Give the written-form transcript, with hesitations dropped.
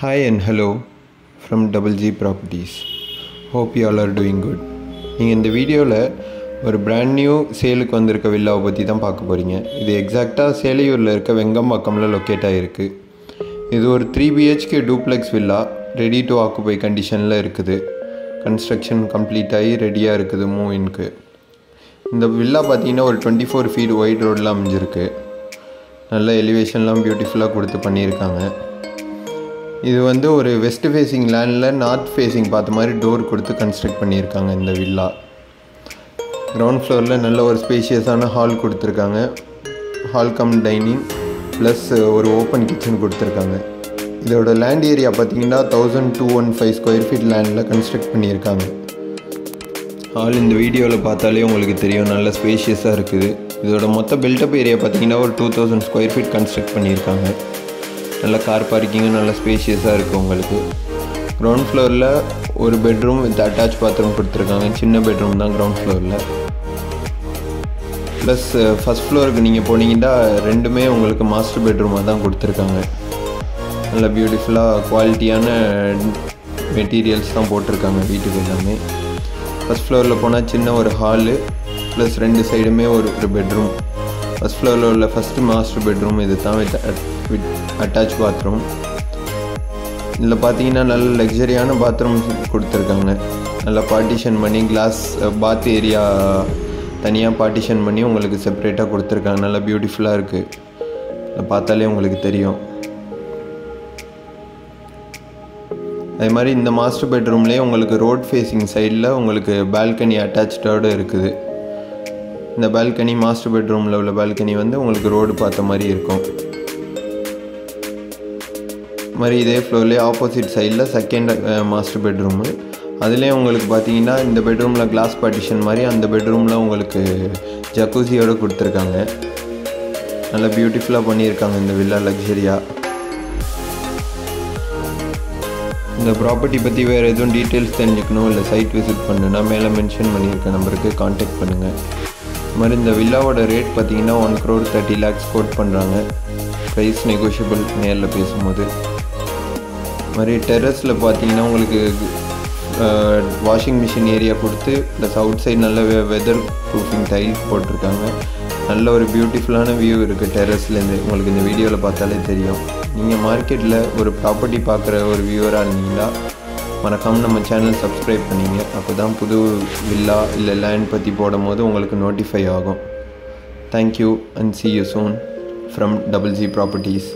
Hi and hello from Double G Properties. Hope you all are doing good. நீங்கள் இந்த வீடியோவில் ஒரு brand new சேலுக்கு வந்திருக்க வில்லாவை பற்றி தான் பார்க்க போகிறீங்க. இது எக்ஸாக்டாக சேலையூரில் இருக்க வெங்கம்பாக்கமில் லொக்கேட் ஆகிருக்கு. இது ஒரு 3 BHK duplex villa, ready to occupy கண்டிஷனில் இருக்குது. கன்ஸ்ட்ரக்ஷன் கம்ப்ளீட் ஆகி ரெடியாக இருக்குது மூவிங்க்கு. இந்த வில்லா பார்த்தீங்கன்னா ஒரு 24 feet ஒயிட் ரோடில் அமைஞ்சிருக்கு. நல்ல எலிவேஷன்லாம் பியூட்டிஃபுல்லாக கொடுத்து பண்ணியிருக்காங்க. இது வந்து ஒரு வெஸ்ட் ஃபேஸிங் லேண்டில் நார்த் ஃபேஸிங் பார்த்த மாதிரி டோர் கொடுத்து கன்ஸ்ட்ரக்ட் பண்ணியிருக்காங்க இந்த வில்லா. கிரவுண்ட் ஃப்ளோரில் நல்ல ஒரு ஸ்பேஷியஸான ஹால் கொடுத்துருக்காங்க. ஹால் கம் டைனிங் ப்ளஸ் ஒரு ஓப்பன் கிச்சன் கொடுத்துருக்காங்க. இதோட லேண்ட் ஏரியா பார்த்தீங்கன்னா 1215 ஸ்கொயர் ஃபீட் லேண்டில் கன்ஸ்ட்ரக்ட் பண்ணியிருக்காங்க. ஹால் இந்த வீடியோவில் பார்த்தாலே உங்களுக்கு தெரியும், நல்ல ஸ்பேஷியஸாக இருக்குது. இதோட மொத்த பில்டப் ஏரியா பார்த்தீங்கன்னா ஒரு 2000 ஸ்கொயர் ஃபீட் கன்ஸ்ட்ரக்ட் பண்ணியிருக்காங்க. நல்ல கார் பார்க்கிங்கும் நல்ல ஸ்பேஷியஸாக இருக்குது உங்களுக்கு. கிரவுண்ட் ஃப்ளோரில் ஒரு பெட்ரூம் வித் அட்டாச் பாத்ரூம் கொடுத்துருக்காங்க. சின்ன பெட்ரூம் தான் கிரவுண்ட் ஃப்ளோரில். ப்ளஸ் ஃபஸ்ட் ஃப்ளோருக்கு நீங்கள் போனீங்கன்னா ரெண்டுமே உங்களுக்கு மாஸ்டர் பெட்ரூமாக தான் கொடுத்துருக்காங்க. நல்ல பியூட்டிஃபுல்லாக குவாலிட்டியான மெட்டீரியல்ஸ் தான் போட்டிருக்காங்க வீட்டுக்கு எல்லாமே. ஃபஸ்ட் ஃப்ளோரில் போனால் சின்ன ஒரு ஹாலு ப்ளஸ் 2 சைடுமே ஒரு பெட்ரூம். ஃபஸ்ட் ஃப்ளோரில் உள்ள ஃபஸ்ட்டு மாஸ்டர் பெட்ரூம் இது தான் வித் அட்டாச் பாத்ரூம். இதில் பார்த்தீங்கன்னா நல்ல லக்ஸரியான பாத்ரூம் கொடுத்துருக்காங்க. நல்லா பார்ட்டிஷன் பண்ணி கிளாஸ் பாத் ஏரியா தனியாக பார்ட்டிஷன் பண்ணி உங்களுக்கு செப்பரேட்டாக கொடுத்துருக்காங்க. நல்லா பியூட்டிஃபுல்லாக இருக்குது. இதை பார்த்தாலே உங்களுக்கு தெரியும். அதே மாதிரி இந்த மாஸ்டர் பெட்ரூம்லேயே உங்களுக்கு ரோட் ஃபேஸிங் சைடில் உங்களுக்கு பால்கனி அட்டாச்சோடு இருக்குது. இந்த பால்கனி மாஸ்டர் பெட்ரூமில் உள்ள பால்கனி வந்து உங்களுக்கு ரோடு பார்த்த மாதிரி இருக்கும். மாதிரி இதே ஃப்ளோர்லேயே ஆப்போசிட் சைடில் செகண்ட் மாஸ்டர் பெட்ரூமு. அதுலேயும் உங்களுக்கு பார்த்தீங்கன்னா இந்த பெட்ரூமில் கிளாஸ் பார்ட்டிஷன் மாதிரி, அந்த பெட்ரூமில் உங்களுக்கு ஜக்கூசியோடு கொடுத்துருக்காங்க. நல்லா பியூட்டிஃபுல்லாக பண்ணியிருக்காங்க இந்த வில்லா லக்ஸரியாக. இந்த ப்ராப்பர்ட்டி பற்றி வேறு எதுவும் டீட்டெயில்ஸ் தெரிஞ்சுக்கணும் இல்லை சைட் விசிட் பண்ணுன்னா மேலே மென்ஷன் பண்ணியிருக்க நம்பருக்கு கான்டாக்ட் பண்ணுங்கள். இது மாதிரி இந்த வில்லாவோட ரேட் பார்த்தீங்கன்னா 1,30 lakhs கோட் பண்ணுறாங்க. ப்ரைஸ் நெகோஷியபிள் நேரில் பேசும்போது. மாதிரி டெரஸில் பார்த்தீங்கன்னா உங்களுக்கு வாஷிங் மிஷின் ஏரியா கொடுத்து ப்ளஸ் அவுட் சைட் நல்ல வெதர் ப்ரூஃபிங் டைல்ஸ் போட்டிருக்காங்க. நல்ல ஒரு பியூட்டிஃபுல்லான வியூ இருக்குது டெரஸ்லேருந்து. உங்களுக்கு இந்த வீடியோவில் பார்த்தாலே தெரியும். நீங்கள் மார்க்கெட்டில் ஒரு ப்ராப்பர்ட்டி பார்க்குற ஒரு வியூவராக இருந்தீங்கன்னா மறக்காமல் நம்ம சேனல் சப்ஸ்கிரைப் பண்ணிங்க. அப்போ தான் புது வில்லா இல்லை லேண்ட் பற்றி போடும் போது உங்களுக்கு நோட்டிஃபை ஆகும். Thank you and see you soon from Double G Properties.